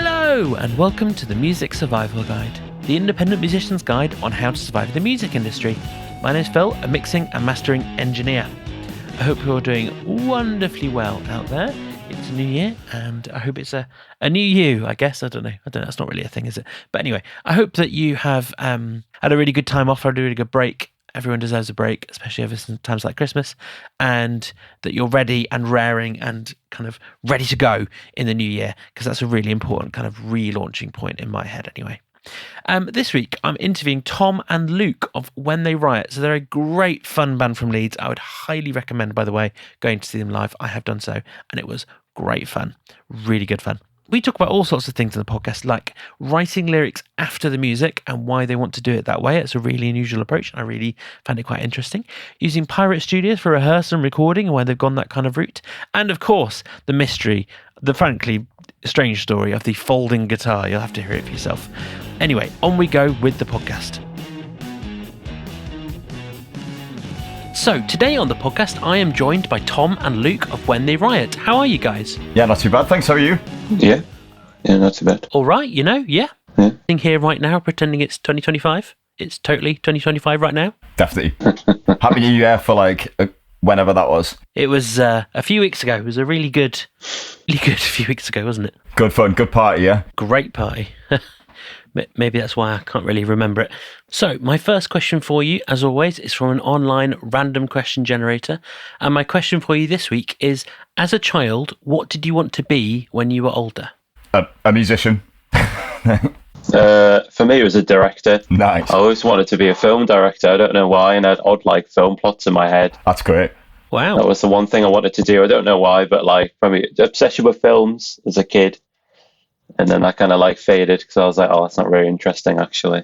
Hello, and welcome to the Music Survival Guide, the independent musician's guide on how to survive in the music industry. My name's Phil, a mixing and mastering engineer. I hope you're doing wonderfully well out there. It's a new year, and I hope it's a new you, I guess. I don't know. That's not really a thing, is it? But anyway, I hope that you have had a really good time off, had a really good break. Everyone deserves a break, especially over times like Christmas, and that you're ready and raring and kind of ready to go in the new year, because that's a really important kind of relaunching point in my head anyway. This week, I'm interviewing Tom and Luke of When They Riot. So they're a great fun band from Leeds. I would highly recommend, by the way, going to see them live. I have done so, and it was great fun. Really good fun. We talk about all sorts of things in the podcast, like writing lyrics after the music and why they want to do it that way. It's a really unusual approach. I really found it quite interesting. Using pirate studios for rehearsal and recording and why they've gone that kind of route. And of course, the mystery, the frankly strange story of the folding guitar. You'll have to hear it for yourself. Anyway, on we go with the podcast. So, today on the podcast, I am joined by Tom and Luke of When They Riot. How are you guys? Yeah, not too bad, thanks. How are you? Yeah, not too bad. All right, yeah. Sitting here right now, pretending it's 2025. It's totally 2025 right now. Definitely. Happy New Year for whenever that was. It was a few weeks ago. It was a really good few weeks ago, wasn't it? Good fun, good party, yeah? Great party. Maybe that's why I can't really remember it. So, my first question for you, as always, is from an online random question generator. And my question for you this week is, as a child, what did you want to be when you were older? A musician. For me, it was a director. Nice. I always wanted to be a film director. I don't know why, and I had odd film plots in my head. That's great. Wow. That was the one thing I wanted to do. I don't know why, but probably obsession with films as a kid. And then I kind of faded because I was like, oh, that's not very interesting, actually.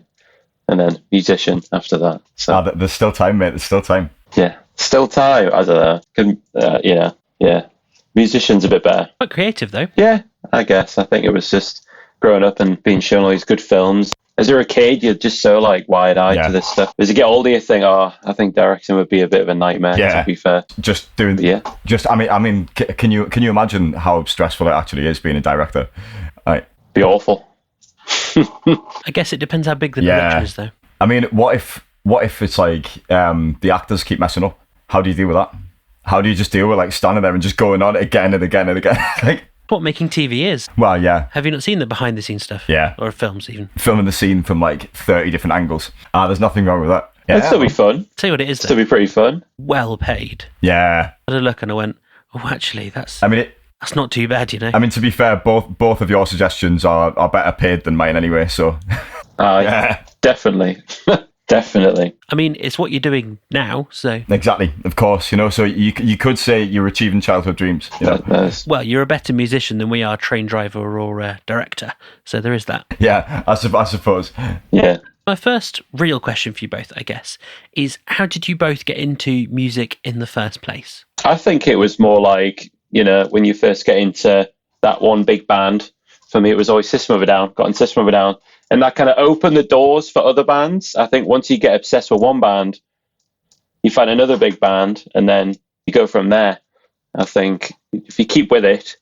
And then musician after that. So there's still time, mate. There's still time. yeah, still time. I don't know. Yeah. Musician's a bit better. Quite creative, though. Yeah, I guess. I think it was just growing up and being shown all these good films. As you're a kid, you're just so wide-eyed to this stuff. As you get older, you think, I think directing would be a bit of a nightmare, to be fair. Just doing... Yeah. I mean, can you imagine how stressful it actually is being a director? Be awful. I guess it depends how big the production is, though. I mean, what if it's the actors keep messing up? How do you deal with that? How do you just deal with standing there and just going on again and again and again? What making TV is. Well, yeah. Have you not seen the behind the scenes stuff? Yeah. Or films even? Filming the scene from 30 different angles. There's nothing wrong with that. Yeah. It'd still be fun. Tell you what it is, though. Still be pretty fun. Well paid. Yeah. I had a look and I went, oh, actually, that's not too bad, you know? I mean, to be fair, both of your suggestions are better paid than mine anyway, so... Yeah. Definitely. Definitely. I mean, it's what you're doing now, so... Exactly, of course, so you could say you're achieving childhood dreams. Well, you're a better musician than we are train driver or director, so there is that. Yeah, I suppose. Yeah. My first real question for you both, I guess, is how did you both get into music in the first place? I think it was more when you first get into that one big band. For me, it was always System of a Down. Got in System of a Down. And that kind of opened the doors for other bands. I think once you get obsessed with one band, you find another big band, and then you go from there. I think if you keep with it,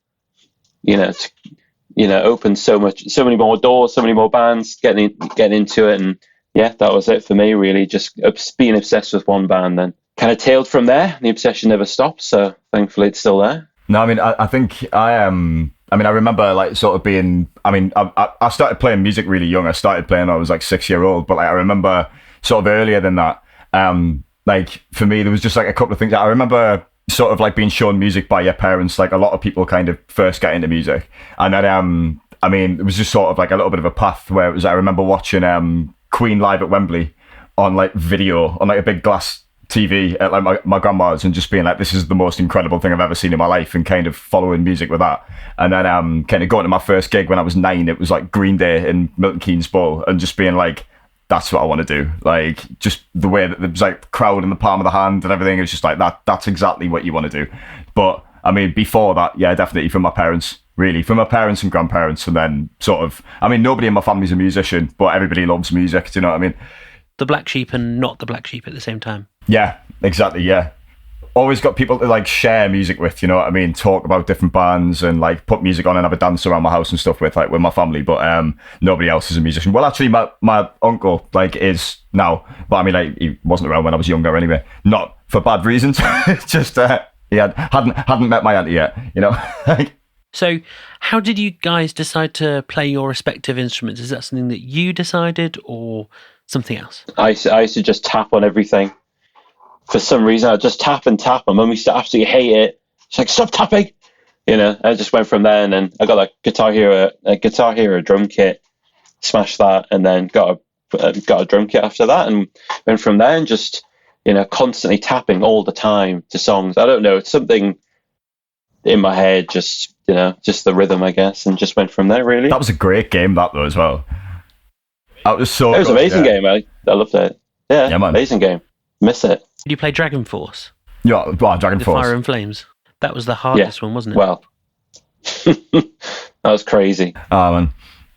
opens so many more doors, so many more bands, getting into it. And yeah, that was it for me, really. Just being obsessed with one band, then kind of tailed from there. The obsession never stopped. So thankfully it's still there. No, I mean, I think I remember sort of being, I started playing music really young. I started playing when I was 6-year-old, but I remember sort of earlier than that. For me, there was just a couple of things. I remember sort of being shown music by your parents, a lot of people kind of first get into music. And then, it was just sort of a little bit of a path where it was, I remember watching Queen live at Wembley on video, on a big glass TV at my grandma's, and just being this is the most incredible thing I've ever seen in my life, and kind of following music with that. And then kind of going to my first gig when I was 9, it was Green Day in Milton Keynes Bowl, and just being that's what I want to do. Just the way that there was crowd in the palm of the hand and everything, it's just that's exactly what you want to do. But I mean, before that, yeah, definitely from my parents, really, from my parents and grandparents. And then sort of, nobody in my family's a musician, but everybody loves music, do you know what I mean? The black sheep and not the black sheep at the same time. Yeah, exactly, yeah. always got people to like share music with, you know what I mean? Talk about different bands and like put music on and have a dance around my house and stuff with my family. But nobody else is a musician. Well, actually, my uncle like is now, but I mean, like he wasn't around when I was younger anyway. Not for bad reasons. Just he hadn't met my auntie yet, you know. So, how did you guys decide to play your respective instruments? Is that something that you decided, or something else? I used to just tap on everything. For some reason, I just tap and tap. My mum used to absolutely hate it. She's like, "Stop tapping!" You know. I just went from there, and then I got a Guitar Hero drum kit, smashed that, and then got a drum kit after that, and went from there and just, you know, constantly tapping all the time to songs. I don't know, it's something in my head, just, you know, just the rhythm, I guess, and just went from there, really. That was a great game, that though, as well. That was so. It was an amazing game. I loved it. Yeah, man. Amazing game. Miss it. Did you play Dragon Force? Yeah, well, Dragon The Force. Fire and Flames. That was the hardest one, wasn't it? Well, that was crazy. Oh man,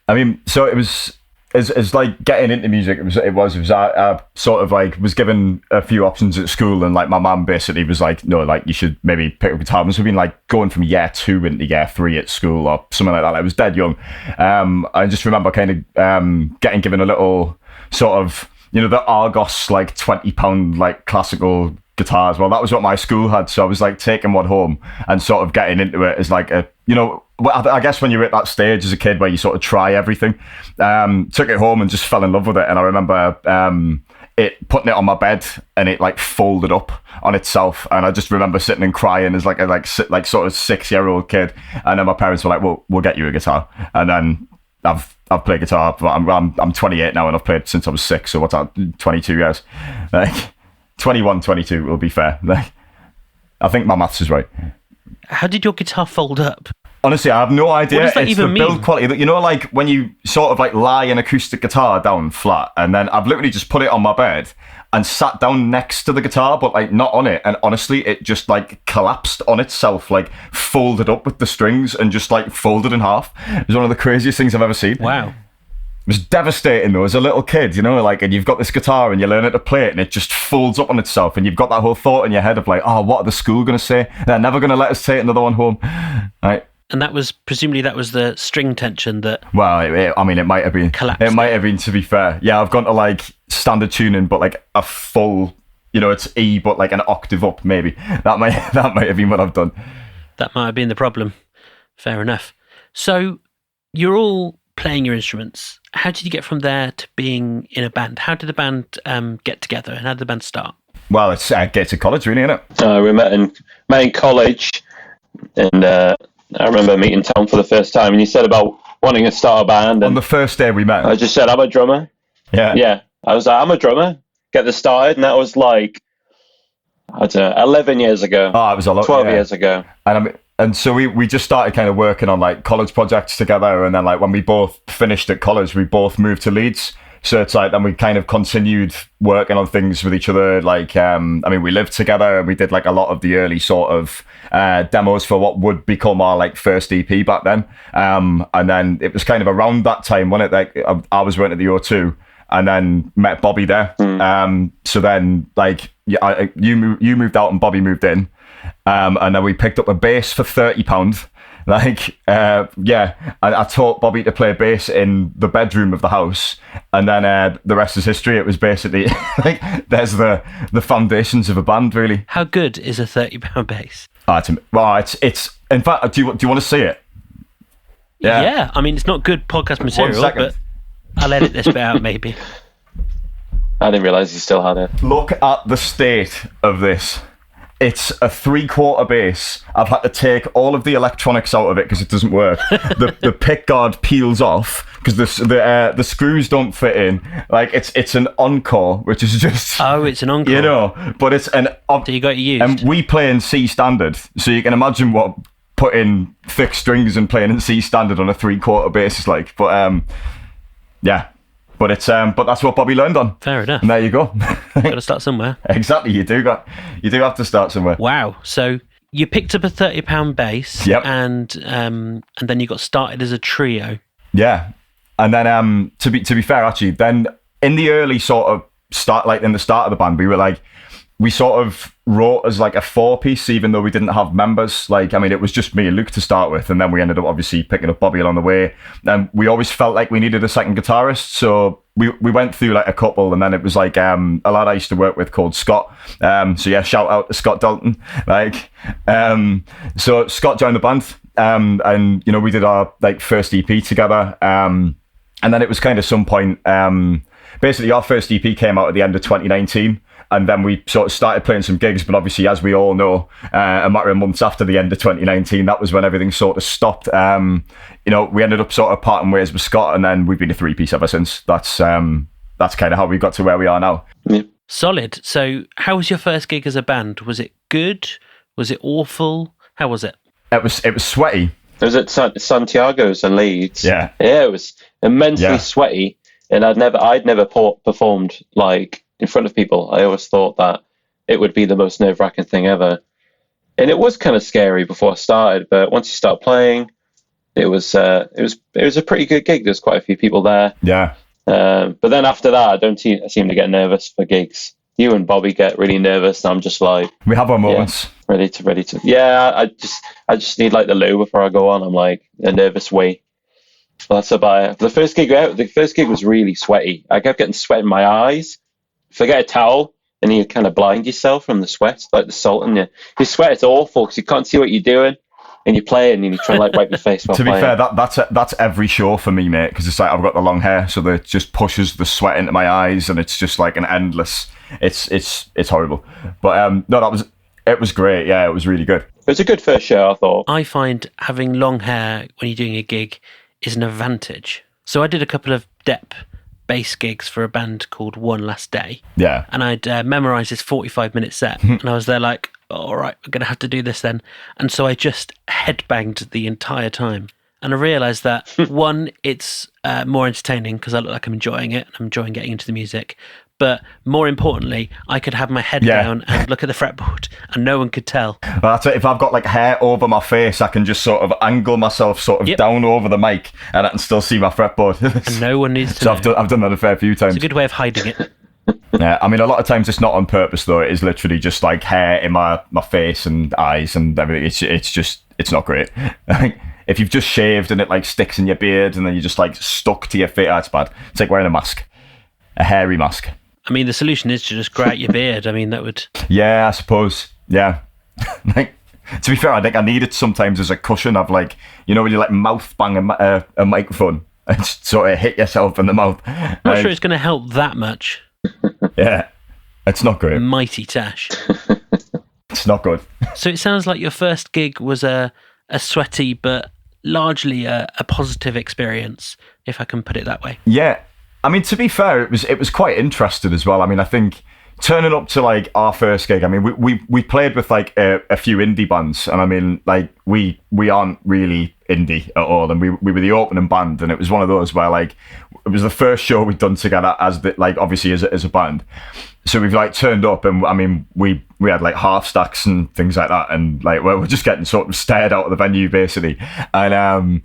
I mean, so it was. As like getting into music, I sort of like was given a few options at school, and like my mum basically was like, no, like you should maybe pick up guitar. So we've been like going from year 2 into year 3 at school or something like that. I was dead young. I just remember kind of getting given a little sort of, you know, the Argos like £20 like classical guitars. Well, that was what my school had, so I was like taking one home and sort of getting into it as like a, you know, I guess when you're at that stage as a kid where you sort of try everything, took it home and just fell in love with it. And I remember putting it on my bed, and it like folded up on itself, and I just remember sitting and crying as like a sort of 6-year-old kid. And then my parents were like, well, we'll get you a guitar. And then I've played guitar, but I'm 28 now, and I've played since I was 6, so what's that, 22 years, like 21, 22 will be fair. Like, I think my maths is right. How did your guitar fold up? Honestly, I have no idea. What does that it's even the mean? build quality that, you know, like when you sort of like lie an acoustic guitar down flat, and then I've literally just put it on my bed and sat down next to the guitar, but like not on it. And honestly, it just like collapsed on itself, like folded up with the strings and just like folded in half. It was one of the craziest things I've ever seen. Wow. It was devastating though, as a little kid, you know, like, and you've got this guitar and you're learning to play it, and it just folds up on itself, and you've got that whole thought in your head of like, oh, what are the school going to say? They're never going to let us take another one home. Right. And that was, presumably that was the string tension that... Well, I mean, it might have been. Collapsed. It might have been, to be fair. Yeah, I've gone to like standard tuning, but like a full, you know, it's E, but like an octave up, maybe. That might have been what I've done. That might have been the problem. Fair enough. So you're all playing your instruments. How did you get from there to being in a band? How did the band get together, and how did the band start? Well, it's Gates of College, really, isn't it? We met in college, and I remember meeting Tom for the first time, and he said about wanting to start a band. And on the first day we met. I just said, I'm a drummer. Yeah. I was like, I'm a drummer. Get this started, and that was like, I don't know, 11 years ago. Oh, it was a lot. 12 years ago. And so we just started kind of working on like college projects together, and then like when we both finished at college, we both moved to Leeds. So it's like, then we kind of continued working on things with each other. Like, I mean, we lived together, and we did like a lot of the early sort of demos for what would become our like first EP back then. And then it was kind of around that time, wasn't it? Like I was working at the O2, and then met Bobby there. So then like you moved out and Bobby moved in, and then we picked up a bass for £30. Like, I taught Bobby to play bass in the bedroom of the house, and then the rest is history. It was basically like, there's the foundations of a band, really. How good is a £30 bass? It's in fact, do you want to see it? Yeah. I mean, it's not good podcast material, but I'll edit this bit out, maybe. I didn't realise you still had it. Look at the state of this. It's a 3/4 bass. I've had to take all of the electronics out of it because it doesn't work. The pick guard peels off because the screws don't fit in. Like it's an Encore, which is just it's an Encore. You know, but it's an. So you got it used. And we play in C standard, so you can imagine what putting thick strings and playing in C standard on a 3/4 bass is like. But yeah. But it's but that's what Bobby learned on. Fair enough. And there you go. Got to start somewhere. Exactly, you do have to start somewhere. Wow. So you picked up a £30 bass, yep. and then you got started as a trio. Yeah, and then to be fair, actually, then in the early sort of start, like in the start of the band, we were like, we sort of wrote as like a 4-piece, even though we didn't have members. Like, I mean, it was just me and Luke to start with, and then we ended up obviously picking up Bobby along the way. And we always felt like we needed a second guitarist, so we went through like a couple, and then it was like a lad I used to work with called Scott. So yeah, shout out to Scott Dalton. Like, so Scott joined the band, and you know, we did our like first EP together. And then it was kind of some point, basically our first EP came out at the end of 2019. And then we sort of started playing some gigs, but obviously, as we all know, a matter of months after the end of 2019, that was when everything sort of stopped. You know, we ended up sort of parting ways with Scott, and then we've been a 3-piece ever since. That's kind of how we got to where we are now. Yeah. Solid. So how was your first gig as a band? Was it good? Was it awful? How was it? It was sweaty. It was at Santiago's in Leeds. Yeah. Yeah, it was immensely sweaty, and I'd never performed like in front of people. I always thought that it would be the most nerve-wracking thing ever, and it was kind of scary before I started. But once you start playing, it was a pretty good gig. There's quite a few people there. Yeah. But then after that, I seem to get nervous for gigs. You and Bobby get really nervous, and I'm just like, we have our moments. Yeah, ready to. Yeah, I just need like the loo before I go on. I'm like a nervous wee. Well, that's about it. The first gig was really sweaty. I kept getting sweat in my eyes. Forget a towel, and you kind of blind yourself from the sweat, like the salt in you. You sweat, it's awful because you can't see what you're doing, and you're playing, and you try to like wipe your face while playing. To be fair, that's every show for me, mate, because it's like I've got the long hair, so that it just pushes the sweat into my eyes, and it's just like an endless. It's horrible, but no, it was great. Yeah, it was really good. It was a good first show, I thought. I find having long hair when you're doing a gig is an advantage. So I did a couple of Depp bass gigs for a band called One Last Day. Yeah. And I'd memorised this 45-minute set. And I was there like, all right, we're going to have to do this then. And so I just headbanged the entire time. And I realised that, one, it's more entertaining because I look like I'm enjoying it and I'm enjoying getting into the music. But more importantly, I could have my head down and look at the fretboard and no one could tell. Well, that's it. If I've got like hair over my face, I can just sort of angle myself sort of down over the mic and I can still see my fretboard. And no one needs to know. So I've done that a fair few times. It's a good way of hiding it. Yeah, I mean, a lot of times it's not on purpose though. It is literally just like hair in my face and eyes and everything. It's not great. If you've just shaved and it like sticks in your beard and then you're just like stuck to your face, that's bad. It's like wearing a mask, a hairy mask. I mean, the solution is to just grow out your beard. I mean, that would... Yeah, I suppose. Yeah. Like, to be fair, I think I need it sometimes as a cushion. I've like, you know, when you like mouth bang a microphone and sort of hit yourself in the mouth. I'm not sure it's going to help that much. Yeah, it's not great. Mighty Tash. It's not good. So it sounds like your first gig was a sweaty but largely a positive experience, if I can put it that way. Yeah. I mean, to be fair, it was quite interesting as well. I mean, I think turning up to like our first gig, I mean, we played with like a few indie bands, and I mean, like we aren't really indie at all, and we were the opening band, and it was one of those where like it was the first show we'd done together as obviously as a band. So we've like turned up, and I mean, we had like half stacks and things like that, and like we're just getting sort of stared out of the venue basically, and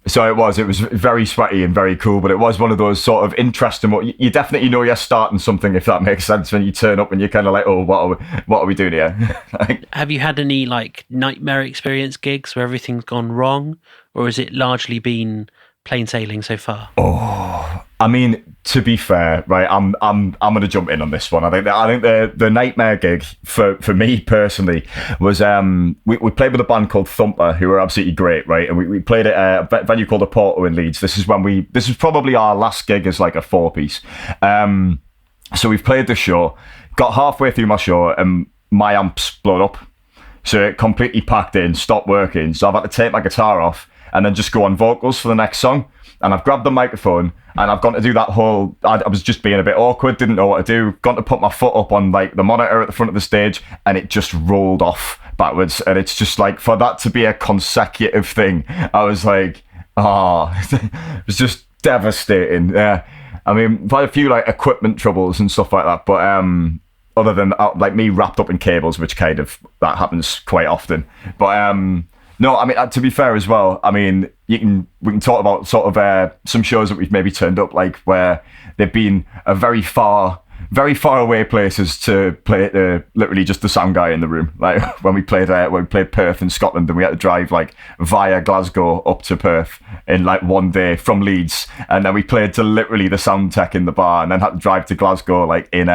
so it was very sweaty and very cool, but it was one of those sort of interesting. You definitely know you're starting something, if that makes sense, when you turn up and you're kind of like, oh, what are we doing here? Have you had any like nightmare experience gigs where everything's gone wrong, or has it largely been plain sailing so far? Oh, I mean, to be fair, right, I'm going to jump in on this one. I think the nightmare gig for me personally was we played with a band called Thumper, who were absolutely great, right? And we played at a venue called the Porto in Leeds. This was probably our last gig as like a 4-piece. So we've played the show, got halfway through my show, and my amps blown up. So it completely packed in, stopped working. So I've had to take my guitar off and then just go on vocals for the next song. And I've grabbed the microphone and I've gone to do that whole... I was just being a bit awkward, didn't know what to do. Gone to put my foot up on like the monitor at the front of the stage and it just rolled off backwards. And it's just like, for that to be a consecutive thing, I was like, it was just devastating. Yeah. I mean, I've had a few like equipment troubles and stuff like that, but other than like me wrapped up in cables, which kind of, that happens quite often. But no, I mean, to be fair as well, I mean, we can talk about sort of some shows that we've maybe turned up like where they've been a very far very far away places to play literally just the sound guy in the room. Like when we played Perth in Scotland, and we had to drive like via Glasgow up to Perth in like one day from Leeds, and then we played to literally the sound tech in the bar, and then had to drive to Glasgow like in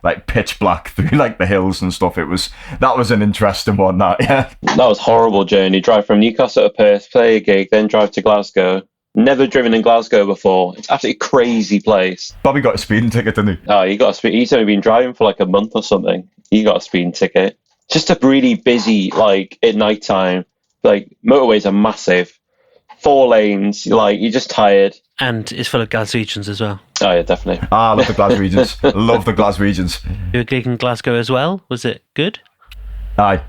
like pitch black through like the hills and stuff. That was an interesting one. That was a horrible journey. Drive from Newcastle to Perth, play a gig, then drive to Glasgow. Never driven in Glasgow before. It's absolutely crazy place. Bobby got a speeding ticket, didn't he? Oh, he's only been driving for like a month or something. He got a speeding ticket. Just a really busy, like at night time. Like motorways are massive, 4 lanes. Like you're just tired. And it's full of Glaswegians as well. Oh yeah, definitely. I love the Glaswegians. Love the Glaswegians. You were gigging in Glasgow as well. Was it good?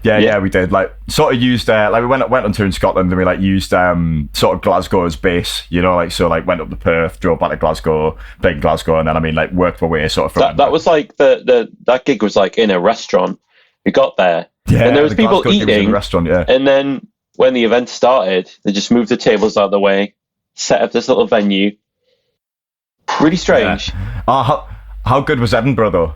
Yeah, we did. Like, sort of used like we went on tour in Scotland, and we like used sort of Glasgow as base, you know, like so like went up to Perth, drove back to Glasgow, played in Glasgow, and then like worked our way sort of from that was like that gig was like in a restaurant. We got there, and there was people eating in a restaurant, yeah. And then when the event started, they just moved the tables out of the way, set up this little venue. Really strange. Yeah. How good was Edinburgh though?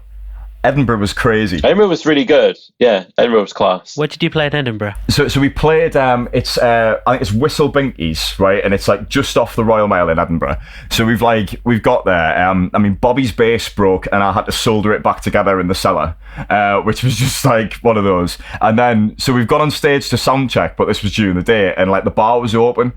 Edinburgh was crazy. Edinburgh was really good. Yeah, Edinburgh was class. Where did you play in Edinburgh? So we played. It's I think it's Whistle Binkies, right? And it's like just off the Royal Mile in Edinburgh. So we've got there. I mean, Bobby's bass broke, and I had to solder it back together in the cellar, which was just like one of those. And then so we've gone on stage to sound check, but this was during the day, and like the bar was open,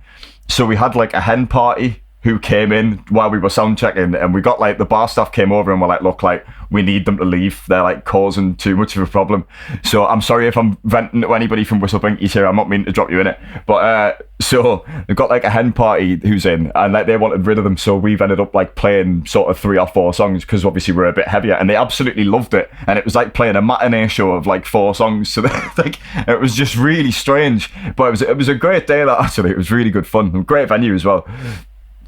so we had like a hen party who came in while we were sound checking, and we got like the bar staff came over and were like, look, like we need them to leave, they're like causing too much of a problem. So I'm sorry if I'm venting to anybody from Whistle Binkies here, I'm not meaning to drop you in it, but so they've got like a hen party who's in, and like they wanted rid of them, so we've ended up like playing sort of 3 or 4 songs, because obviously we're a bit heavier, and they absolutely loved it, and it was like playing a matinee show of like 4 songs, so like it was just really strange, but it was a great day. That actually, it was really good fun, and great venue as well.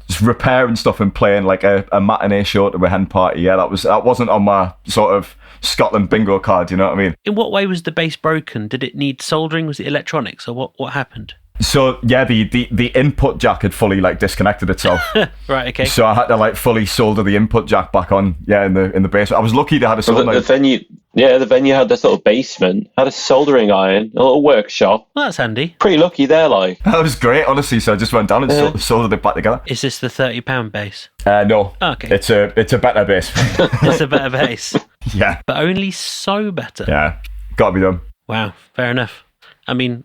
Just repairing stuff and playing like a matinee show to a hen party. Yeah, that wasn't on my sort of Scotland bingo card, you know what I mean? In what way was the bass broken? Did it need soldering? Was it electronics, or what happened? So yeah, the input jack had fully like disconnected itself. Right, okay. So I had to like fully solder the input jack back on. Yeah, in the basement. I was lucky to have a solder. The venue had this little basement, had a soldering iron, a little workshop. Well, that's handy. Pretty lucky there, like. That was great, honestly. So I just went down and soldered it back together. Is this the £30 bass? No. Oh, okay. It's a better bass. It's a better bass. Yeah. But only so better. Yeah. Gotta be done. Wow, fair enough. I mean,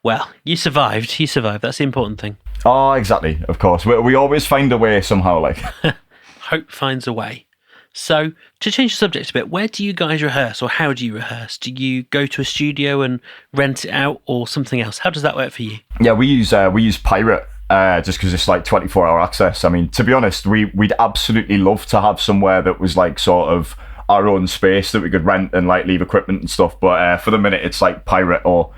well, you survived. That's the important thing. Oh, exactly. Of course. We always find a way somehow, like. Hope finds a way. So, to change the subject a bit, where do you guys rehearse, or how do you rehearse? Do you go to a studio and rent it out, or something else? How does that work for you? Yeah, we use Pirate, just because it's like 24-hour access. I mean, to be honest, we'd absolutely love to have somewhere that was like sort of our own space that we could rent and like leave equipment and stuff. But for the minute, it's like Pirate, or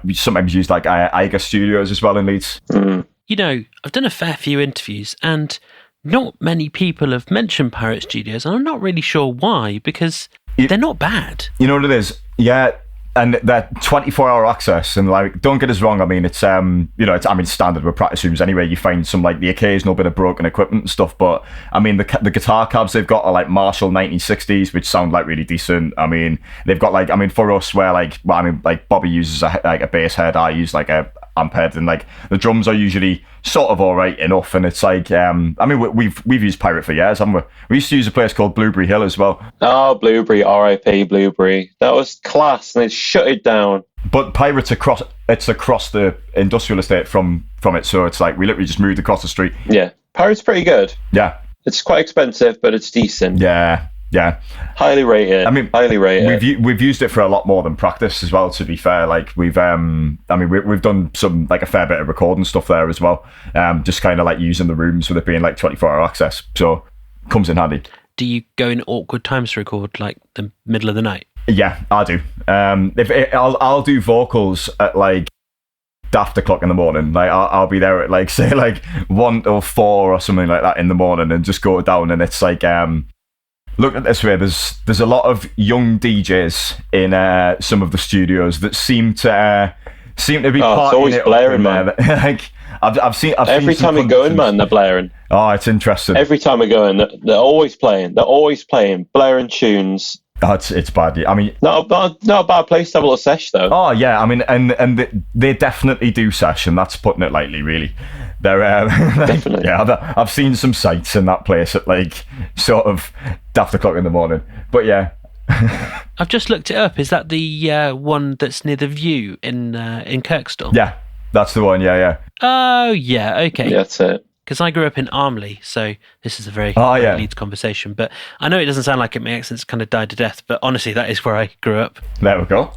we sometimes use like Eiger Studios as well in Leeds. You know, I've done a fair few interviews, and not many people have mentioned Pirate Studios, and I'm not really sure why, because they're not bad. You know what it is? Yeah, and that 24-hour access, and like, don't get us wrong, I mean, it's it's standard with practice rooms anyway. You find some like the occasional bit of broken equipment and stuff, but I mean the guitar cabs they've got are like Marshall 1960s, which sound like really decent. I mean, they've got like, I mean, for us, where like, well, I mean, like Bobby uses a bass head, I use like a amp head, and like the drums are usually sort of all right enough, and it's like I mean, we've used Pirate for years, haven't we? We used to use a place called Blueberry Hill as well. Oh, Blueberry, R.I.P. Blueberry. That was class, and they shut it down. But Pirate's across the industrial estate from it, so it's like we literally just moved across the street. Yeah, Pirate's pretty good. Yeah, it's quite expensive, but it's decent. Yeah, highly rated. I mean, highly rated. We've used it for a lot more than practice as well. To be fair, like we've we've done some like a fair bit of recording stuff there as well. Just kind of like using the rooms with it being like 24-hour access, so comes in handy. Do you go in awkward times to record, like the middle of the night? Yeah, I do. I'll do vocals at like daft o'clock in the morning. Like I'll be there at like say like 1 or 4 or something like that in the morning, and just go down, and it's like look at it this way, there's a lot of young DJs in some of the studios that seem to be partying always it blaring, up in there. Like, I've Every seen some time we go in, conditions. man, they're blaring. Oh, it's interesting. Every time we go in, they're always playing. They're always playing, blaring tunes. Oh, it's bad. I mean, Not a bad place to have a little sesh, though. oh yeah, I mean, and they definitely do session. That's putting it lightly, really. They're Definitely. yeah. I've seen some sights in that place at like sort of daft o'clock in the morning. But yeah, I've just looked it up. Is that the one that's near the View in Kirkstall? yeah, that's the one. Yeah. Oh, yeah, okay. Yeah, that's it. Because I grew up in Armley, so this is a very yeah. Leeds conversation. But I know it doesn't sound like it. My accent's kind of died to death, but honestly, that is where I grew up. There we go.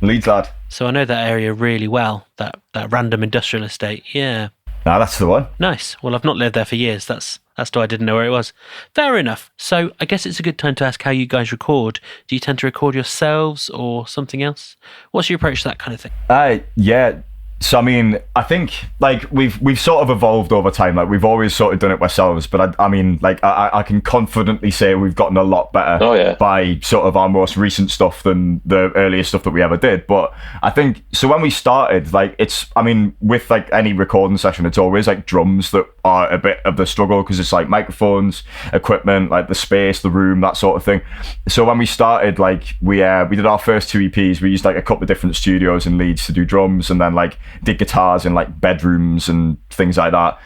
Leeds lad. So I know that area really well, that random industrial estate. Yeah. Ah, that's the one. Nice. Well, I've not lived there for years. That's why I didn't know where it was. Fair enough. So I guess it's a good time to ask how you guys record. Do you tend to record yourselves or something else? What's your approach to that kind of thing? Yeah. So I mean, I think like we've sort of evolved over time. Like we've always sort of done it ourselves, but I mean, like I can confidently say we've gotten a lot better by sort of our most recent stuff than the earlier stuff that we ever did. But I think so when we started, like I mean, with like any recording session, it's always like drums that are a bit of the struggle because it's like microphones, equipment, like the space, the room, that sort of thing. So when we started, like we did our first 2 EPs. We used like a couple of different studios in Leeds to do drums, and then like did guitars in like bedrooms and things like that.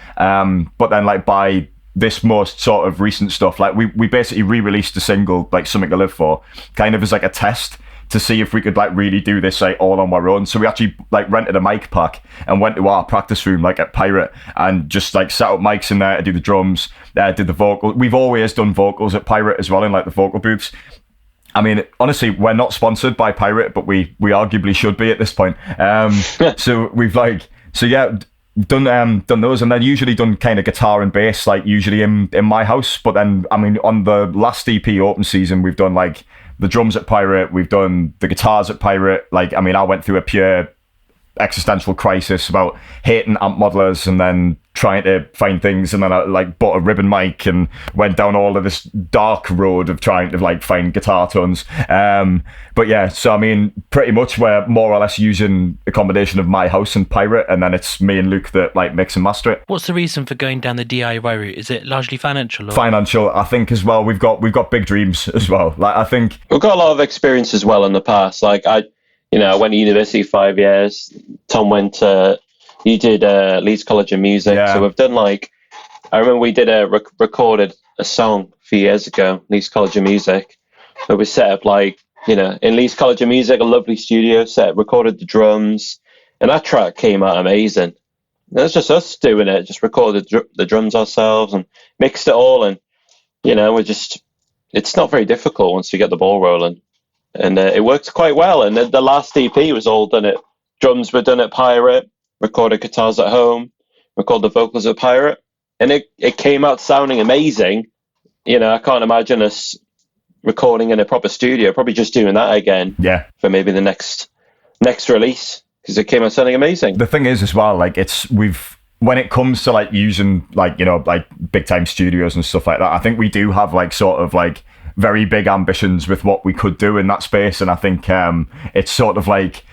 But then like by this most sort of recent stuff, like we basically re-released a single, like Something to Live For, kind of as like a test to see if we could like really do this like all on our own. So we actually like rented a mic pack and went to our practice room like at Pirate and just like set up mics in there to do the drums, did the vocal. We've always done vocals at Pirate as well in like the vocal booths. I mean, honestly, we're not sponsored by Pirate, but we arguably should be at this point. So we've done those, and then usually done kind of guitar and bass, like usually in my house. But then, I mean, on the last EP open season, we've done like the drums at Pirate, we've done the guitars at Pirate. Like, I mean, I went through a pure existential crisis about hating amp modelers and then trying to find things, and then I like bought a ribbon mic and went down all of this dark road of trying to like find guitar tones. But yeah, so I mean, pretty much we're more or less using a combination of my house and Pirate, and then it's me and Luke that like mix and master it. What's the reason for going down the DIY route? Is it largely financial? Or? Financial, I think, as well. We've got big dreams as well. Like I think we've got a lot of experience as well in the past. Like I went to university 5 years. Tom went to, you did Leeds College of Music. Yeah. So we've done like, I remember we did recorded a song a few years ago, Leeds College of Music, where we set up like, in Leeds College of Music, a lovely studio set, recorded the drums, and that track came out amazing. That's just us doing it, just recorded the drums ourselves and mixed it all. And, it's not very difficult once you get the ball rolling. And it worked quite well. And the last EP was all done at, drums were done at Pirate, recorded guitars at home, recorded the vocals at Pirate. And it came out sounding amazing. I can't imagine us recording in a proper studio, probably just doing that again. Yeah. For maybe the next release, because it came out sounding amazing. The thing is as well, like when it comes to like using like, like big time studios and stuff like that, I think we do have like sort of like very big ambitions with what we could do in that space. And I think it's sort of like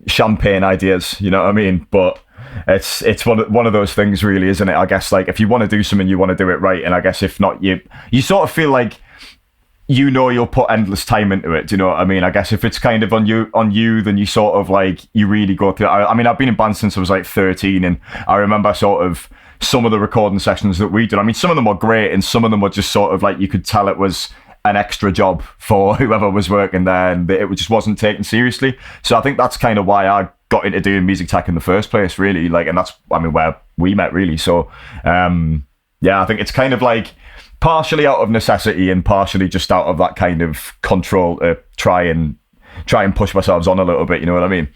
champagne ideas, you know what I mean? But it's one of those things really, isn't it? I guess like if you want to do something, you want to do it right. And I guess if not, you sort of feel like you'll put endless time into it. Do you know what I mean? I guess if it's kind of on you, then you sort of like you really go through. I mean, I've been in bands since I was like 13, and I remember sort of some of the recording sessions that we did. I mean, some of them were great, and some of them were just sort of like you could tell it was an extra job for whoever was working there, and it just wasn't taken seriously. So I think that's kind of why I got into doing music tech in the first place, really. Like, and that's, I mean, where we met, really. So yeah, I think it's kind of like partially out of necessity and partially just out of that kind of control to try and push ourselves on a little bit. You know what I mean?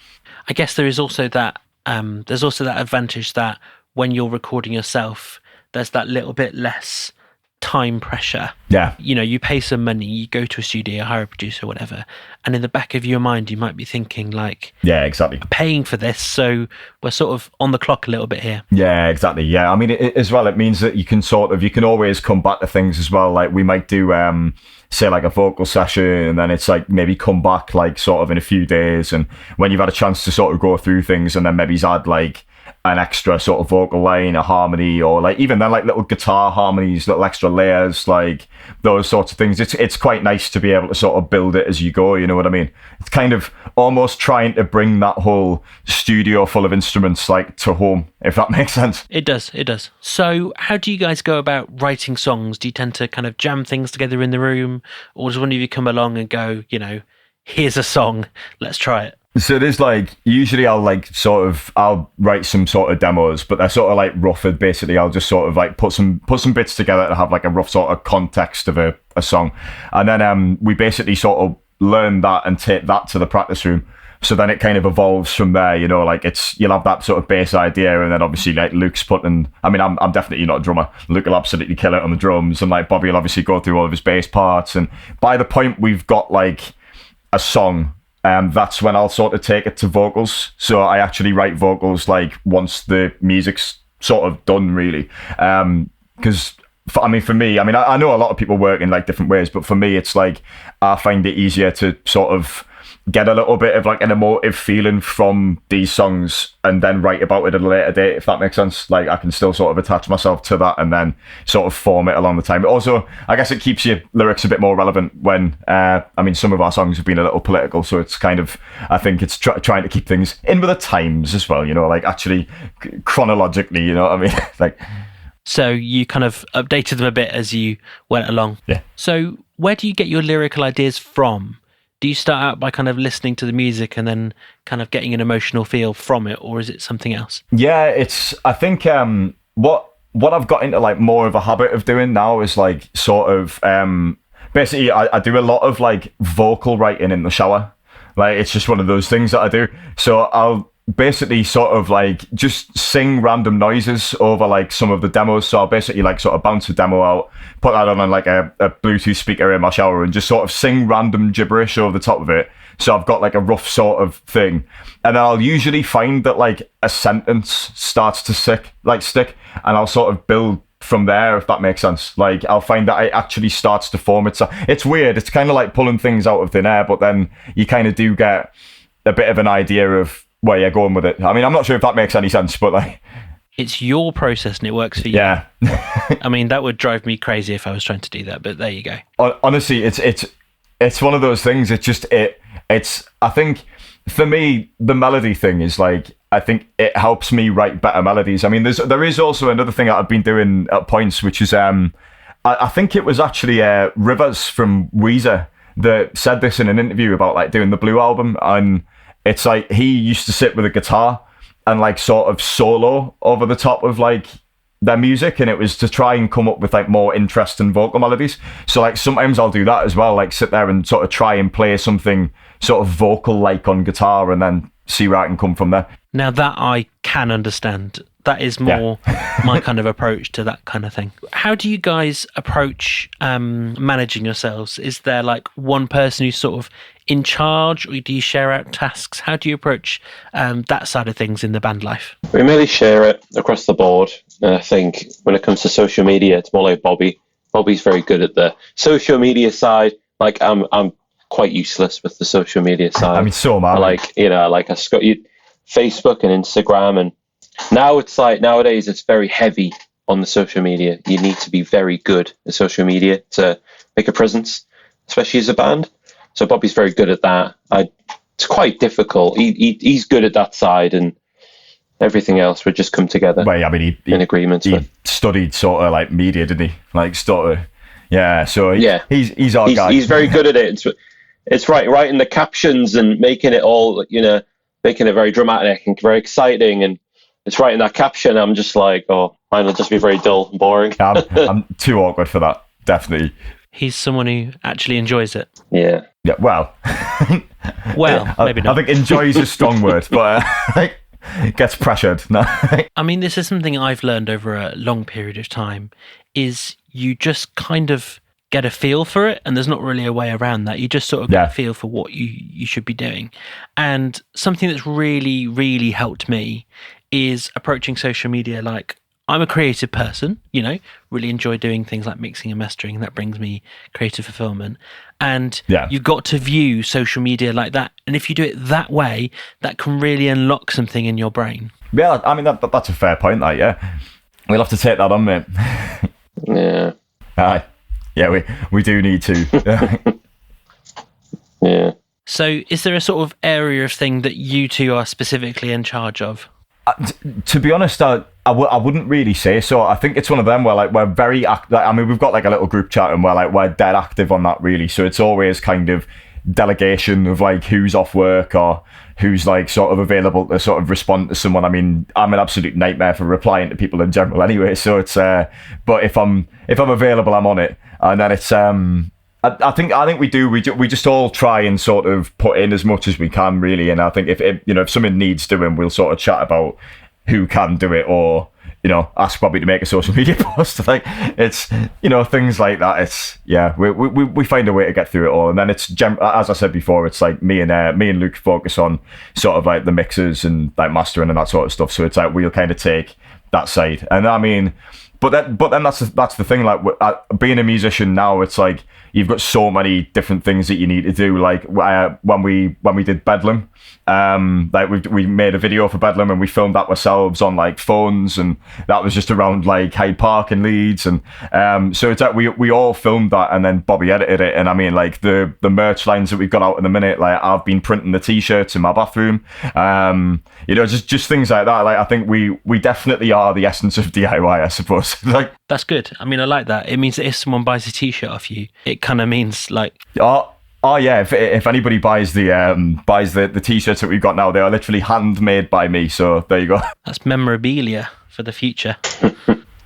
I guess there is also that advantage that when you're recording yourself, there's that little bit less time pressure. Yeah. You pay some money, you go to a studio, hire a producer, whatever, and in the back of your mind, you might be thinking like, yeah, exactly, I'm paying for this, so we're sort of on the clock a little bit here. Yeah, exactly. Yeah, I mean, as well, it means that you can always come back to things as well. Like we might do, say like a vocal session, and then it's like maybe come back like sort of in a few days, and when you've had a chance to sort of go through things, and then maybe add like an extra sort of vocal line, a harmony, or like even then like little guitar harmonies, little extra layers, like those sorts of things. It's quite nice to be able to sort of build it as you go, you know what I mean? It's kind of almost trying to bring that whole studio full of instruments like to home, if that makes sense. It does. So how do you guys go about writing songs? Do you tend to kind of jam things together in the room, or does one of you come along and go, here's a song, let's try it? So it is like, usually I'll write some sort of demos, but they're sort of like rough. Basically, I'll just sort of like put some bits together to have like a rough sort of context of a song. And then we basically sort of learn that and take that to the practice room. So then it kind of evolves from there, like you'll have that sort of bass idea, and then obviously like Luke's I'm definitely not a drummer. Luke will absolutely kill it on the drums, and like Bobby will obviously go through all of his bass parts. And by the point we've got like a song, that's when I'll sort of take it to vocals. So I actually write vocals like once the music's sort of done, really. Because for me, I know a lot of people work in like different ways, but for me, it's like I find it easier to sort of get a little bit of like an emotive feeling from these songs and then write about it at a later date, if that makes sense. Like I can still sort of attach myself to that and then sort of form it along the time. But also, I guess it keeps your lyrics a bit more relevant when, some of our songs have been a little political, so it's kind of, I think it's trying to keep things in with the times as well, like actually chronologically, you know what I mean? Like, so you kind of updated them a bit as you went along. Yeah. So where do you get your lyrical ideas from? Do you start out by kind of listening to the music and then kind of getting an emotional feel from it, or is it something else? Yeah, I think what I've got into like more of a habit of doing now is like sort of basically I do a lot of like vocal writing in the shower. Like it's just one of those things that I do. So I'll basically sort of like just sing random noises over like some of the demos. So I'll basically like sort of bounce a demo out, put that on like a Bluetooth speaker in my shower and just sort of sing random gibberish over the top of it. So I've got like a rough sort of thing. And then I'll usually find that like a sentence starts to stick and I'll sort of build from there, if that makes sense. Like I'll find that it actually starts to form itself. It's weird. It's kind of like pulling things out of thin air, but then you kind of do get a bit of an idea of where you're going with it. I'm not sure if that makes any sense, but like it's your process and it works for you. Yeah. That would drive me crazy if I was trying to do that, but there you go. Honestly, it's one of those things. It's I think for me the melody thing is like, I think it helps me write better melodies. There is also another thing that I've been doing at points, which is I think it was actually Rivers from Weezer that said this in an interview about like doing the Blue album. And it's like he used to sit with a guitar and like sort of solo over the top of like their music, and it was to try and come up with like more interesting vocal melodies. So like sometimes I'll do that as well, like sit there and sort of try and play something sort of vocal like on guitar and then see where I can come from there. Now that I can understand. That is more my kind of approach to that kind of thing. How do you guys approach managing yourselves? Is there like one person who's sort of in charge, or do you share out tasks? How do you approach that side of things in the band life? We mainly share it across the board. And I think when it comes to social media, it's more like Bobby. Bobby's very good at the social media side. Like I'm quite useless with the social media side. So am I. I've got Facebook and Instagram, and now it's like nowadays it's very heavy on the social media. You need to be very good at social media to make a presence, especially as a band. So Bobby's very good at that. It's quite difficult. He's good at that side, and everything else would just come together. Well, he in agreement. He studied sort of like media, didn't he? Like sort of, yeah. So he's our guy. He's very good at it. It's writing the captions and making it all, making it very dramatic and very exciting, and it's writing that caption. I'm just like, mine will just be very dull and boring. I'm too awkward for that. Definitely. He's someone who actually enjoys it. Yeah. Yeah. Well. Maybe not. I think enjoy is a strong word, but gets pressured. No. This is something I've learned over a long period of time. Is you just kind of get a feel for it, and there's not really a way around that. You just sort of get a feel for what you should be doing. And something that's really, really helped me is approaching social media like I'm a creative person, really enjoy doing things like mixing and mastering, and that brings me creative fulfillment. And you've got to view social media like that. And if you do it that way, that can really unlock something in your brain. Yeah, I mean that's a fair point. That yeah, we'll have to take that on, mate. Yeah. Aye. Yeah, we do need to. Yeah. So is there a sort of area of thing that you two are specifically in charge of? To be honest, I wouldn't really say so. I think it's one of them where like we're very I mean, we've got like a little group chat and we're dead active on that really. So it's always kind of delegation of like who's off work or who's like sort of available to sort of respond to someone. I mean, I'm an absolute nightmare for replying to people in general anyway. So it's but if I'm available, I'm on it. And then it's I think we just all try and sort of put in as much as we can really. And I think if something needs doing, we'll sort of chat about who can do it, or ask Bobby to make a social media post. Like it's things like that. It's we find a way to get through it all. And then it's as I said before, it's like me and Luke focus on sort of like the mixes and like mastering and that sort of stuff. So it's like we'll kind of take that side. And I mean, but then that's the thing. Like being a musician now, it's like you've got so many different things that you need to do. Like when we did Bedlam, like we made a video for Bedlam and we filmed that ourselves on like phones, and that was just around like Hyde Park in Leeds, and so it's like we all filmed that, and then Bobby edited it. And I mean, like the merch lines that we've got out in the minute, like I've been printing the t-shirts in my bathroom, just things like that. Like I think we definitely are the essence of DIY, I suppose. Like That's good. I mean, I like that. It means that if someone buys a t-shirt off you, it kind of means like... Oh yeah, if anybody buys the t-shirts that we've got now, they are literally handmade by me. So there you go. That's memorabilia for the future.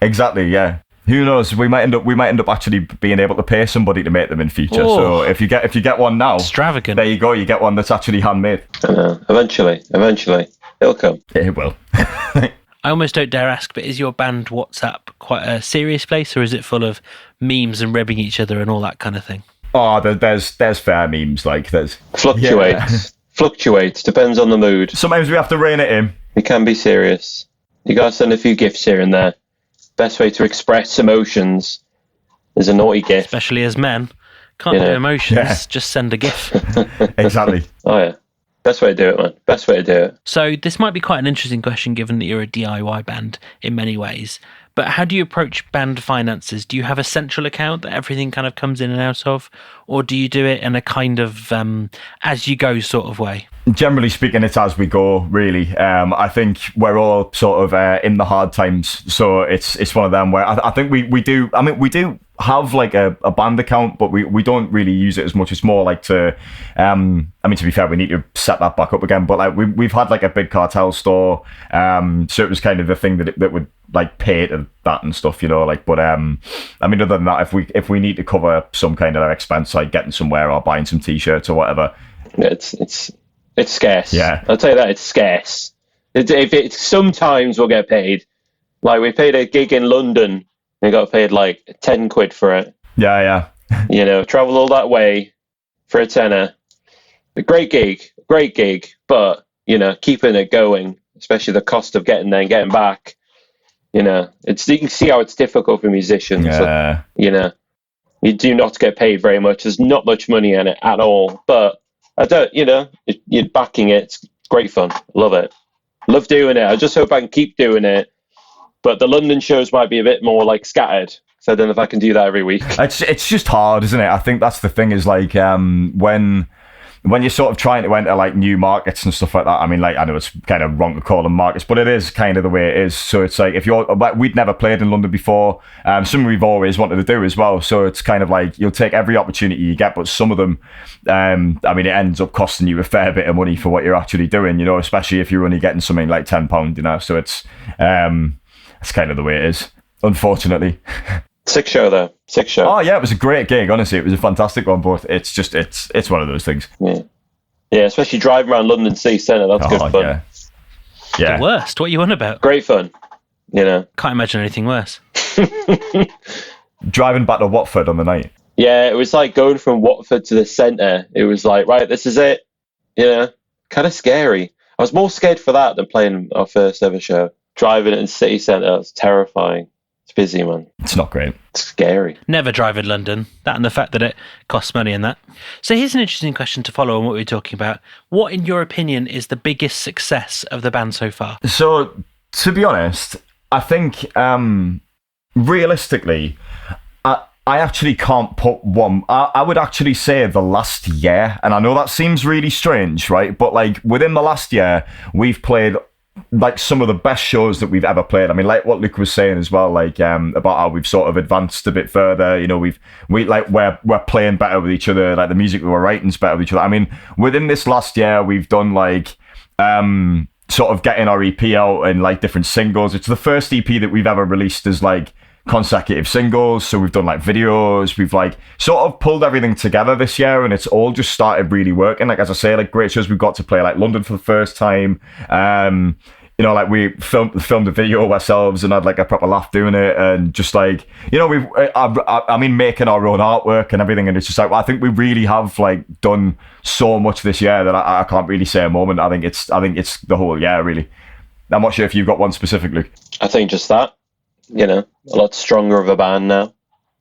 Exactly. Yeah. Who knows? We might end up actually being able to pay somebody to make them in future. Oh, so if you get one now, extravagant. There you go. You get one that's actually handmade. I know. Eventually, it'll come. It will. I almost don't dare ask, but is your band WhatsApp quite a serious place, or is it full of memes and ribbing each other and all that kind of thing? Oh, there's fair memes. Like there's Fluctuates. Depends on the mood. Sometimes we have to rein it in. We can be serious. You gotta send a few gifts here and there. Best way to express emotions is a naughty gift. Especially as men. Can't do emotions, just send a gif. Exactly. Oh yeah. Best way to do it, man. Best way to do it. So this might be quite an interesting question given that you're a DIY band in many ways. But how do you approach band finances? Do you have a central account that everything kind of comes in and out of? Or do you do it in a kind of as you go sort of way? Generally speaking, it's as we go, really. I think we're all sort of in the hard times. So it's one of them where I think we do. I mean, we do have like a band account, but we don't really use it as much. It's more like to I mean, to be fair, we need to set that back up again, but like we've had like a Big Cartel store, so it was kind of the thing that would like pay to that and stuff, like, but I mean, other than that, if we need to cover some kind of expense, like getting somewhere or buying some t-shirts or whatever, it's scarce. Yeah, I'll tell you that, it's scarce. If sometimes we'll get paid. Like we paid a gig in London and got paid like 10 quid for it. Yeah. Travel all that way for a tenner. A great gig, but keeping it going, especially the cost of getting there and getting back. You can see how it's difficult for musicians. Yeah. You do not get paid very much. There's not much money in it at all. But I don't, you're backing it. It's great fun. Love it. Love doing it. I just hope I can keep doing it. But the London shows might be a bit more like scattered. So I don't know if I can do that every week. It's just hard, isn't it? I think that's the thing is like when you're sort of trying to enter like new markets and stuff like that. I mean, like I know it's kind of wrong to call them markets, but it is kind of the way it is. So it's like we'd never played in London before, something we've always wanted to do as well. So it's kind of like you'll take every opportunity you get, but some of them, I mean, it ends up costing you a fair bit of money for what you're actually doing. Especially if you're only getting something like £10. So it's kind of the way it is, unfortunately. Sick show though. Sick show. Oh yeah, it was a great gig. Honestly, it was a fantastic one. But it's just it's one of those things. Yeah. Especially driving around London City Centre. That's good fun. Yeah. The worst. What are you on about? Great fun. Can't imagine anything worse. Driving back to Watford on the night. Yeah, it was like going from Watford to the centre. It was like, right, this is it. Kind of scary. I was more scared for that than playing our first ever show. Driving in city centre, it was terrifying. It's busy, man. It's not great. It's scary. Never drive in London. That and the fact that it costs money and that. So here's an interesting question to follow on what we were talking about. What, in your opinion, is the biggest success of the band so far? So, to be honest, I think realistically, I actually can't put one. I would actually say the last year, and I know that seems really strange, right? But like within the last year, we've played like some of the best shows that we've ever played. I mean, like what Luke was saying as well, like about how we've sort of advanced a bit further. You know, we're playing better with each other. Like the music we were writing's better with each other. I mean, within this last year, we've done like sort of getting our EP out and like different singles. It's the first EP that we've ever released as like consecutive singles, so we've done like videos, we've like sort of pulled everything together this year, and it's all just started really working. Like as I say, like great shows. We've got to play like London for the first time. You know, like we filmed a video ourselves and had like a proper laugh doing it, and just like, you know, I mean making our own artwork and everything, and it's just like, well, I think we really have like done so much this year that I can't really say a moment. I think it's the whole year really. I'm not sure if you've got one specifically. I think just that. You know, a lot stronger of a band now.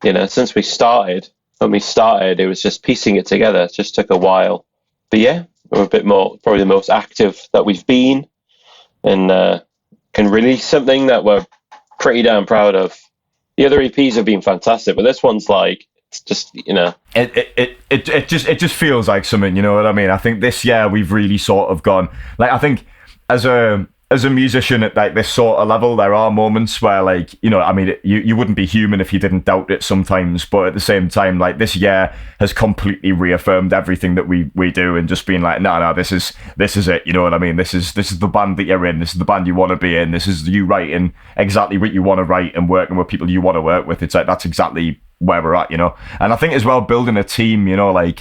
You know, since we started, when we started, it was just piecing it together. It just took a while. But yeah, we're a bit more, probably the most active that we've been, and can release something that we're pretty damn proud of. The other EPs have been fantastic, but this one's like, it's just, you know. It just feels like something, you know what I mean? I think this year we've really sort of gone, like, I think as a musician at like this sort of level, there are moments where, like, you know, I mean, you wouldn't be human if you didn't doubt it sometimes, but at the same time, like, this year has completely reaffirmed everything that we do, and just being like, no, this is it, you know what I mean? This is the band that you're in, this is the band you want to be in, this is you writing exactly what you want to write and working with people you want to work with. It's like, that's exactly where we're at, you know. And I think as well, building a team, you know, like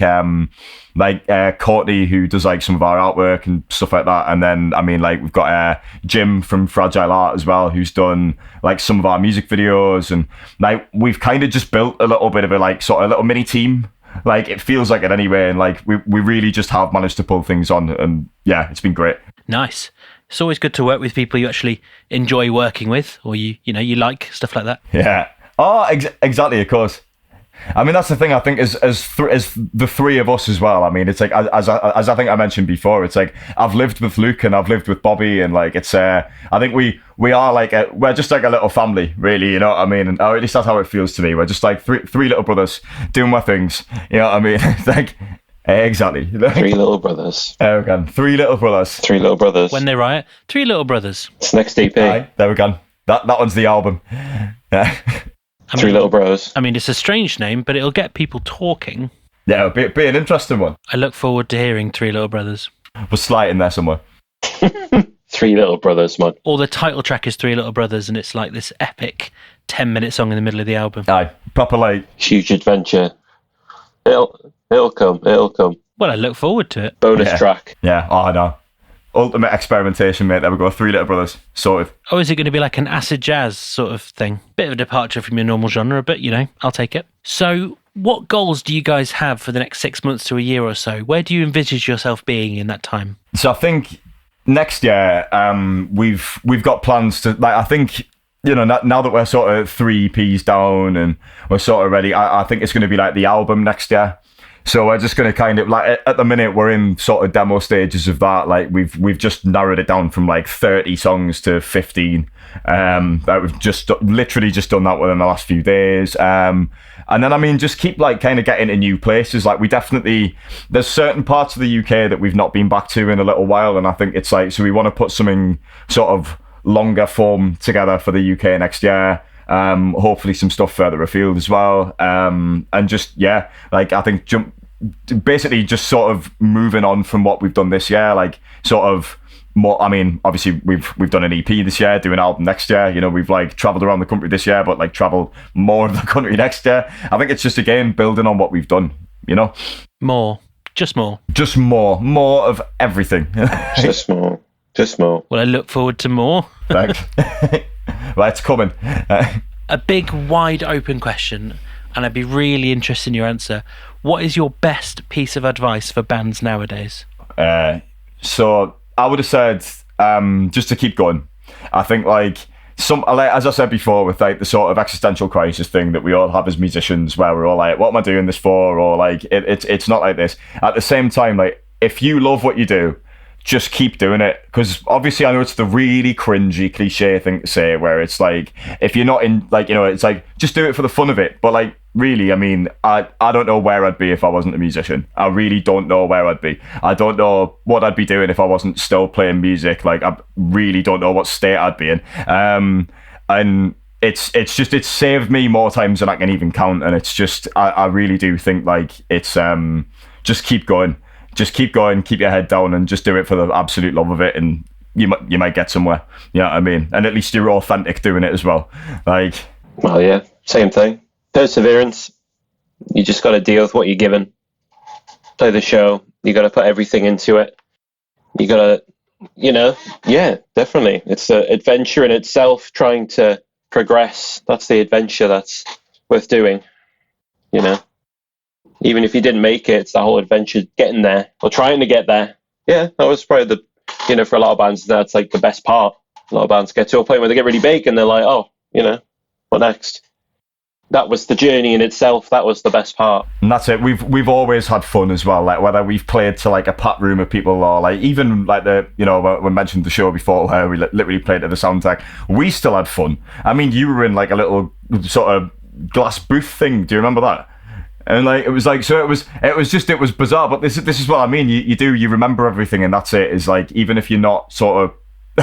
Courtney, who does like some of our artwork and stuff like that, and then I mean, like, we've got Jim from Fragile Art as well, who's done like some of our music videos, and like we've kind of just built a little bit of a like sort of little mini team. Like, it feels like it anyway, and like we really just have managed to pull things on, and yeah, it's been great. Nice. It's always good to work with people you actually enjoy working with, or you like, stuff like that. Yeah. Oh, exactly, of course. I mean, that's the thing. I think as the three of us as well. I mean, it's like as I think I mentioned before. It's like I've lived with Luke and I've lived with Bobby, and like it's. I think we are like we're just like a little family, really. You know what I mean? And at least that's how it feels to me. We're just like three little brothers doing my things. You know what I mean? It's like exactly 3 little brothers. There we go. 3 little brothers. 3 little brothers. When they riot, 3 little brothers. It's next EP. Aye, there we go. That one's the album. Yeah. 3 little bros. I mean, it's a strange name, but it'll get people talking. Yeah, it'll be an interesting one. I look forward to hearing 3 Little Brothers. We'll slide in there somewhere. 3 little brothers, man. Or the title track is 3 Little Brothers, and it's like this epic 10-minute song in the middle of the album. Aye, proper like huge adventure. It'll come. Well, I look forward to it. Bonus track. Yeah, oh, I know. Ultimate experimentation, mate. There we go. 3 Little Brothers. Sorted. Oh, is it going to be like an acid jazz sort of thing? Bit of a departure from your normal genre, but, you know, I'll take it. So what goals do you guys have for the next 6 months to a year or so? Where do you envisage yourself being in that time? So I think next year, we've got plans to, like, I think, you know, now that we're sort of 3 EPs down and we're sort of ready, I think it's going to be like the album next year. So we're just going to kind of, like, at the minute we're in sort of demo stages of that. Like, we've just narrowed it down from like 30 songs to 15. That we've just literally just done that within the last few days. And then, I mean, just keep like kind of getting to new places. Like, there's certain parts of the UK that we've not been back to in a little while. And I think it's like, so we want to put something sort of longer form together for the UK next year. Hopefully some stuff further afield as well. And just, yeah, like, I think basically just sort of moving on from what we've done this year, like sort of more, I mean, obviously we've done an EP this year, do an album next year, you know, we've like traveled around the country this year, but like travel more of the country next year. I think it's just, again, building on what we've done, you know? Just more of everything. just more. Well, I look forward to more. Thanks. Well, it's coming. A big, wide open question, and I'd be really interested in your answer. What is your best piece of advice for bands nowadays? So I would have said just to keep going. I think, like, like, as I said before, with like the sort of existential crisis thing that we all have as musicians, where we're all like, what am I doing this for? Or like, it's not like this. At the same time, like, if you love what you do, just keep doing it. Because obviously I know it's the really cringy cliche thing to say, where it's like, if you're not in, like, you know, it's like, just do it for the fun of it. But like, really, I mean, I don't know where I'd be if I wasn't a musician. I really don't know where I'd be. I don't know what I'd be doing if I wasn't still playing music. Like, I really don't know what state I'd be in. And it's saved me more times than I can even count. And it's just, I really do think like it's, just keep going. Just keep going, keep your head down, and just do it for the absolute love of it, and you might get somewhere. You know what I mean? And at least you're authentic doing it as well. Like, well, yeah, same thing. Perseverance. You just got to deal with what you're given. Play the show. You got to put everything into it. You got to, you know, yeah, definitely. It's an adventure in itself. Trying to progress. That's the adventure that's worth doing. You know. Even if you didn't make it, it's the whole adventure getting there or trying to get there. Yeah, that was probably for a lot of bands, that's like the best part. A lot of bands get to a point where they get really big and they're like, oh, what next? That was the journey in itself. That was the best part. And that's it. We've always had fun as well. Like, whether we've played to like a packed room of people, or like even like we mentioned the show before where we literally played to the soundtrack. We still had fun. I mean, you were in like a little sort of glass booth thing. Do you remember that? And like it was bizarre, but this is what I mean. You remember everything, and that's it. Is like, even if you're not sort of,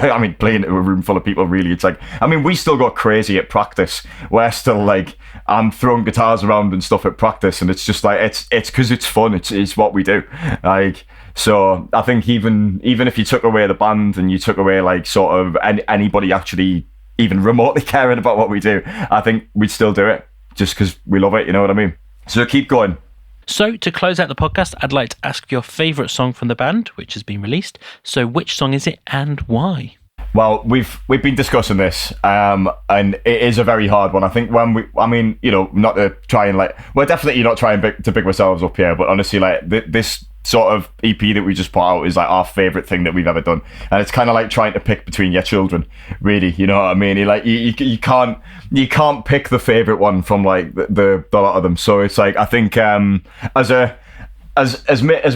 I mean, playing to a room full of people, really, it's like, I mean, we still got crazy at practice. We're still like, I'm throwing guitars around and stuff at practice, and it's just like it's because it's fun. It's what we do. Like, so I think even if you took away the band and you took away like sort of anybody actually even remotely caring about what we do, I think we'd still do it just because we love it. You know what I mean? So keep going. So to close out the podcast, I'd like to ask your favourite song from the band, which has been released. So which song is it and why? Well, we've been discussing this, and it is a very hard one. I think not to try and like, we're definitely not trying to big ourselves up here, but honestly, like this sort of EP that we just put out is like our favourite thing that we've ever done, and it's kind of like trying to pick between your children, really. You know what I mean? You can't pick the favourite one from like the lot of them. So it's like, I think as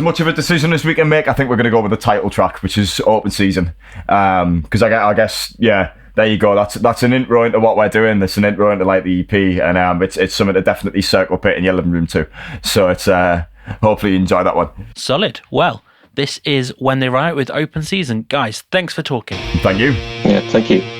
much of a decision as we can make, I think we're going to go with the title track, which is Open Season, because I guess, yeah, there you go. That's an intro into what we're doing. It's an intro into like the EP, and it's something to definitely circle pit in your living room too. So it's hopefully you enjoy that one. Solid. Well, this is When They Riot with Open Season. Guys, thanks for talking. Thank you. Yeah, thank you.